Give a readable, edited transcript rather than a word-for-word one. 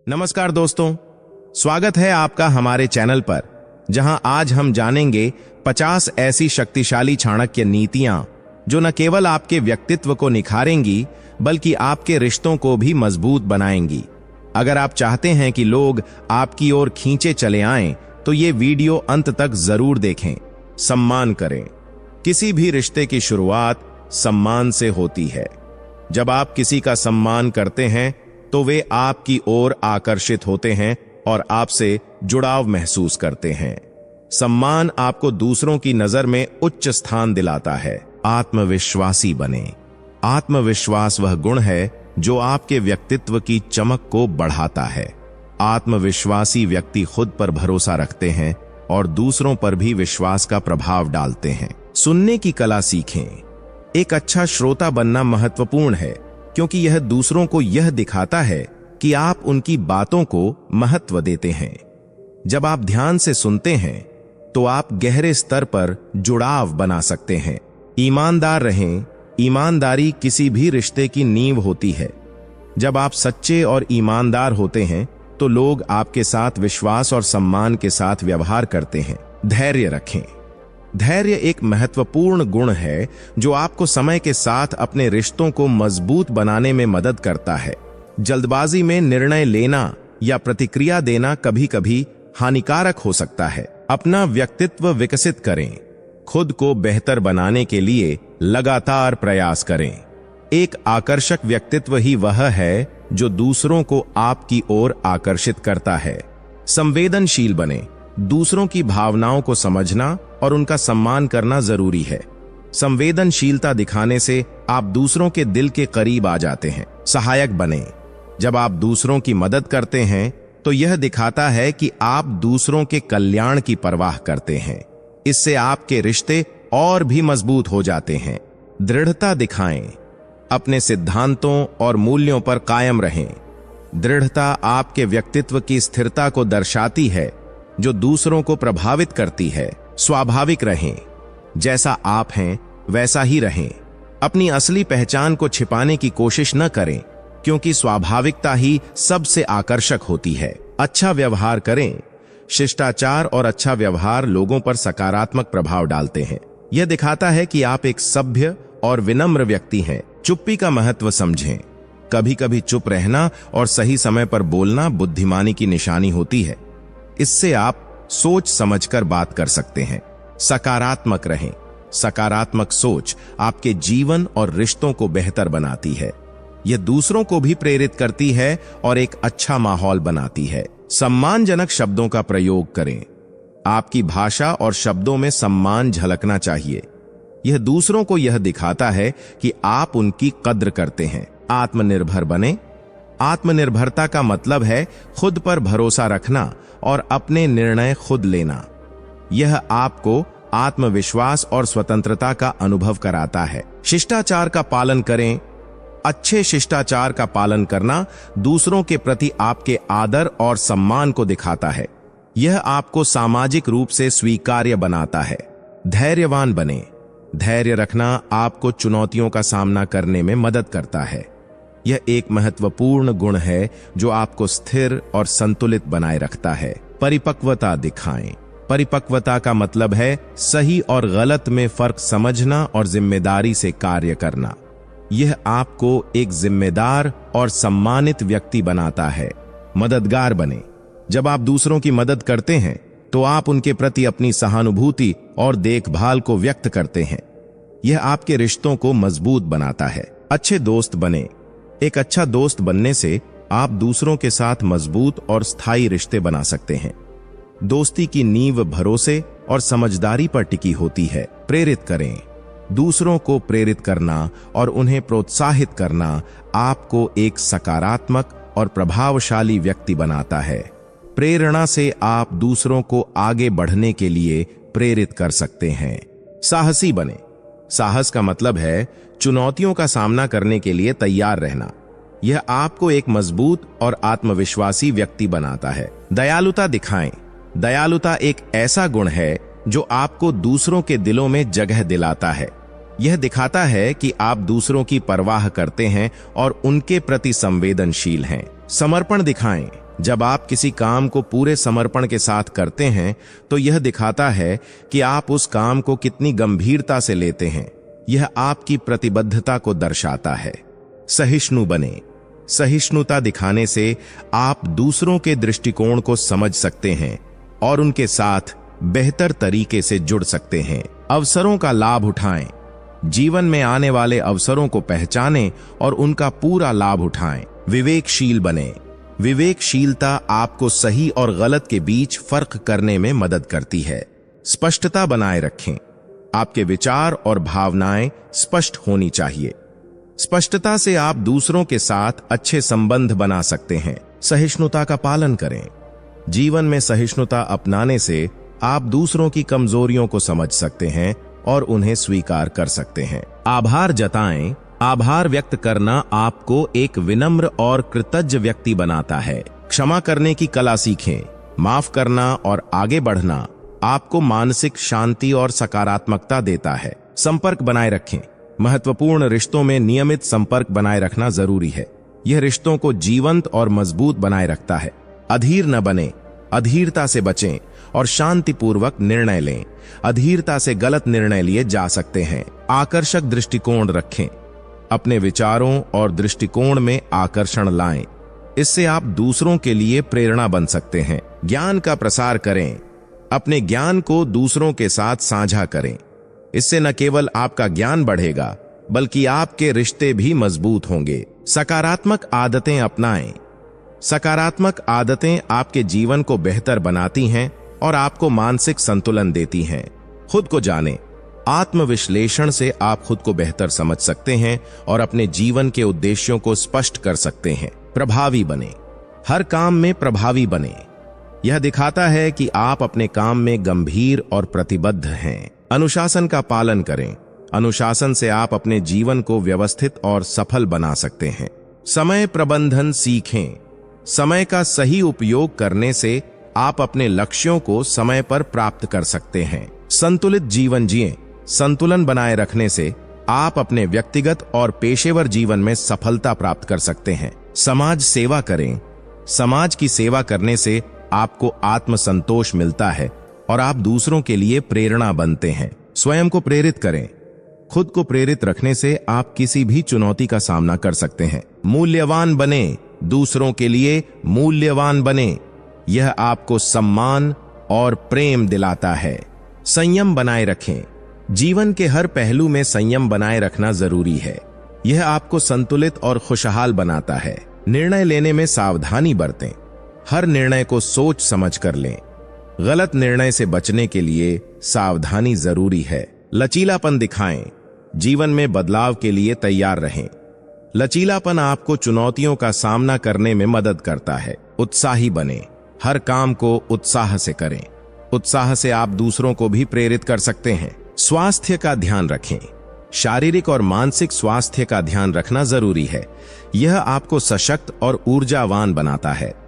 नमस्कार दोस्तों, स्वागत है आपका हमारे चैनल पर, जहां आज हम जानेंगे 50 ऐसी शक्तिशाली चाणक्य नीतियां जो न केवल आपके व्यक्तित्व को निखारेंगी बल्कि आपके रिश्तों को भी मजबूत बनाएंगी। अगर आप चाहते हैं कि लोग आपकी ओर खींचे चले आएं, तो ये वीडियो अंत तक जरूर देखें। सम्मान करें। किसी भी रिश्ते की शुरुआत सम्मान से होती है। जब आप किसी का सम्मान करते हैं तो वे आपकी ओर आकर्षित होते हैं और आपसे जुड़ाव महसूस करते हैं। सम्मान आपको दूसरों की नजर में उच्च स्थान दिलाता है। आत्मविश्वासी बने। आत्मविश्वास वह गुण है जो आपके व्यक्तित्व की चमक को बढ़ाता है। आत्मविश्वासी व्यक्ति खुद पर भरोसा रखते हैं और दूसरों पर भी विश्वास का प्रभाव डालते हैं। सुनने की कला सीखें। एक अच्छा श्रोता बनना महत्वपूर्ण है, क्योंकि यह दूसरों को यह दिखाता है कि आप उनकी बातों को महत्व देते हैं। जब आप ध्यान से सुनते हैं तो आप गहरे स्तर पर जुड़ाव बना सकते हैं। ईमानदार रहें। ईमानदारी किसी भी रिश्ते की नींव होती है। जब आप सच्चे और ईमानदार होते हैं तो लोग आपके साथ विश्वास और सम्मान के साथ व्यवहार करते हैं। धैर्य रखें। धैर्य एक महत्वपूर्ण गुण है जो आपको समय के साथ अपने रिश्तों को मजबूत बनाने में मदद करता है। जल्दबाजी में निर्णय लेना या प्रतिक्रिया देना कभी कभी हानिकारक हो सकता है। अपना व्यक्तित्व विकसित करें। खुद को बेहतर बनाने के लिए लगातार प्रयास करें। एक आकर्षक व्यक्तित्व ही वह है जो दूसरों को आपकी ओर आकर्षित करता है। संवेदनशील बने। दूसरों की भावनाओं को समझना और उनका सम्मान करना जरूरी है। संवेदनशीलता दिखाने से आप दूसरों के दिल के करीब आ जाते हैं। सहायक बने। जब आप दूसरों की मदद करते हैं तो यह दिखाता है कि आप दूसरों के कल्याण की परवाह करते हैं। इससे आपके रिश्ते और भी मजबूत हो जाते हैं। दृढ़ता दिखाएं। अपने सिद्धांतों और मूल्यों पर कायम रहें। दृढ़ता आपके व्यक्तित्व की स्थिरता को दर्शाती है, जो दूसरों को प्रभावित करती है। स्वाभाविक रहें। जैसा आप हैं वैसा ही रहें। अपनी असली पहचान को छिपाने की कोशिश न करें, क्योंकि स्वाभाविकता ही सबसे आकर्षक होती है। अच्छा व्यवहार करें। शिष्टाचार और अच्छा व्यवहार लोगों पर सकारात्मक प्रभाव डालते हैं। यह दिखाता है कि आप एक सभ्य और विनम्र व्यक्ति हैं। चुप्पी का महत्व समझें। कभी कभी चुप रहना और सही समय पर बोलना बुद्धिमानी की निशानी होती है। इससे आप सोच समझकर बात कर सकते हैं। सकारात्मक रहें। सकारात्मक सोच आपके जीवन और रिश्तों को बेहतर बनाती है। यह दूसरों को भी प्रेरित करती है और एक अच्छा माहौल बनाती है। सम्मानजनक शब्दों का प्रयोग करें। आपकी भाषा और शब्दों में सम्मान झलकना चाहिए। यह दूसरों को यह दिखाता है कि आप उनकी कद्र करते हैं। आत्मनिर्भर बने। आत्मनिर्भरता का मतलब है खुद पर भरोसा रखना और अपने निर्णय खुद लेना। यह आपको आत्मविश्वास और स्वतंत्रता का अनुभव कराता है। शिष्टाचार का पालन करें। अच्छे शिष्टाचार का पालन करना दूसरों के प्रति आपके आदर और सम्मान को दिखाता है। यह आपको सामाजिक रूप से स्वीकार्य बनाता है। धैर्यवान बने। धैर्य रखना आपको चुनौतियों का सामना करने में मदद करता है। यह एक महत्वपूर्ण गुण है जो आपको स्थिर और संतुलित बनाए रखता है। परिपक्वता दिखाएं। परिपक्वता का मतलब है सही और गलत में फर्क समझना और जिम्मेदारी से कार्य करना। यह आपको एक जिम्मेदार और सम्मानित व्यक्ति बनाता है। मददगार बने। जब आप दूसरों की मदद करते हैं तो आप उनके प्रति अपनी सहानुभूति और देखभाल को व्यक्त करते हैं। यह आपके रिश्तों को मजबूत बनाता है। अच्छे दोस्त बने। एक अच्छा दोस्त बनने से आप दूसरों के साथ मजबूत और स्थायी रिश्ते बना सकते हैं। दोस्ती की नींव भरोसे और समझदारी पर टिकी होती है। प्रेरित करें। दूसरों को प्रेरित करना और उन्हें प्रोत्साहित करना आपको एक सकारात्मक और प्रभावशाली व्यक्ति बनाता है। प्रेरणा से आप दूसरों को आगे बढ़ने के लिए प्रेरित कर सकते हैं। साहसी बने। साहस का मतलब है चुनौतियों का सामना करने के लिए तैयार रहना। यह आपको एक मजबूत और आत्मविश्वासी व्यक्ति बनाता है। दयालुता दिखाएं। दयालुता एक ऐसा गुण है जो आपको दूसरों के दिलों में जगह दिलाता है। यह दिखाता है कि आप दूसरों की परवाह करते हैं और उनके प्रति संवेदनशील हैं। समर्पण दिखाएं। जब आप किसी काम को पूरे समर्पण के साथ करते हैं तो यह दिखाता है कि आप उस काम को कितनी गंभीरता से लेते हैं। यह आपकी प्रतिबद्धता को दर्शाता है। सहिष्णु बने। सहिष्णुता दिखाने से आप दूसरों के दृष्टिकोण को समझ सकते हैं और उनके साथ बेहतर तरीके से जुड़ सकते हैं। अवसरों का लाभ उठाएं। जीवन में आने वाले अवसरों को पहचानें और उनका पूरा लाभ उठाएं। विवेकशील बने। विवेकशीलता आपको सही और गलत के बीच फर्क करने में मदद करती है। स्पष्टता बनाए रखें। आपके विचार और भावनाएं स्पष्ट होनी चाहिए। स्पष्टता से आप दूसरों के साथ अच्छे संबंध बना सकते हैं। सहिष्णुता का पालन करें। जीवन में सहिष्णुता अपनाने से आप दूसरों की कमजोरियों को समझ सकते हैं और उन्हें स्वीकार कर सकते हैं। आभार जताएं। आभार व्यक्त करना आपको एक विनम्र और कृतज्ञ व्यक्ति बनाता है। क्षमा करने की कला सीखें। माफ करना और आगे बढ़ना आपको मानसिक शांति और सकारात्मकता देता है। संपर्क बनाए रखें। महत्वपूर्ण रिश्तों में नियमित संपर्क बनाए रखना जरूरी है। यह रिश्तों को जीवंत और मजबूत बनाए रखता है। अधीर न बने। अधीरता से बचें और शांतिपूर्वक निर्णय लें। अधीरता से गलत निर्णय लिए जा सकते हैं। आकर्षक दृष्टिकोण रखें। अपने विचारों और दृष्टिकोण में आकर्षण लाएं। इससे आप दूसरों के लिए प्रेरणा बन सकते हैं। ज्ञान का प्रसार करें। अपने ज्ञान को दूसरों के साथ साझा करें। इससे न केवल आपका ज्ञान बढ़ेगा बल्कि आपके रिश्ते भी मजबूत होंगे। सकारात्मक आदतें अपनाएं। सकारात्मक आदतें आपके जीवन को बेहतर बनाती हैं और आपको मानसिक संतुलन देती हैं। खुद को जानें। आत्मविश्लेषण से आप खुद को बेहतर समझ सकते हैं और अपने जीवन के उद्देश्यों को स्पष्ट कर सकते हैं। प्रभावी बने। हर काम में प्रभावी बने। यह दिखाता है कि आप अपने काम में गंभीर और प्रतिबद्ध हैं। अनुशासन का पालन करें। अनुशासन से आप अपने जीवन को व्यवस्थित और सफल बना सकते हैं। समय प्रबंधन सीखें। समय का सही उपयोग करने से आप अपने लक्ष्यों को समय पर प्राप्त कर सकते हैं। संतुलित जीवन जिएं। संतुलन बनाए रखने से आप अपने व्यक्तिगत और पेशेवर जीवन में सफलता प्राप्त कर सकते हैं। समाज सेवा करें। समाज की सेवा करने से आपको आत्मसंतोष मिलता है और आप दूसरों के लिए प्रेरणा बनते हैं। स्वयं को प्रेरित करें। खुद को प्रेरित रखने से आप किसी भी चुनौती का सामना कर सकते हैं। मूल्यवान बने। दूसरों के लिए मूल्यवान बने। यह आपको सम्मान और प्रेम दिलाता है। संयम बनाए रखें। जीवन के हर पहलू में संयम बनाए रखना जरूरी है। यह आपको संतुलित और खुशहाल बनाता है। निर्णय लेने में सावधानी बरतें। हर निर्णय को सोच समझ कर लें। गलत निर्णय से बचने के लिए सावधानी जरूरी है। लचीलापन दिखाएं। जीवन में बदलाव के लिए तैयार रहें। लचीलापन आपको चुनौतियों का सामना करने में मदद करता है। उत्साही बने। हर काम को उत्साह से करें। उत्साह से आप दूसरों को भी प्रेरित कर सकते हैं। स्वास्थ्य का ध्यान रखें। शारीरिक और मानसिक स्वास्थ्य का ध्यान रखना जरूरी है। यह आपको सशक्त और ऊर्जावान बनाता है।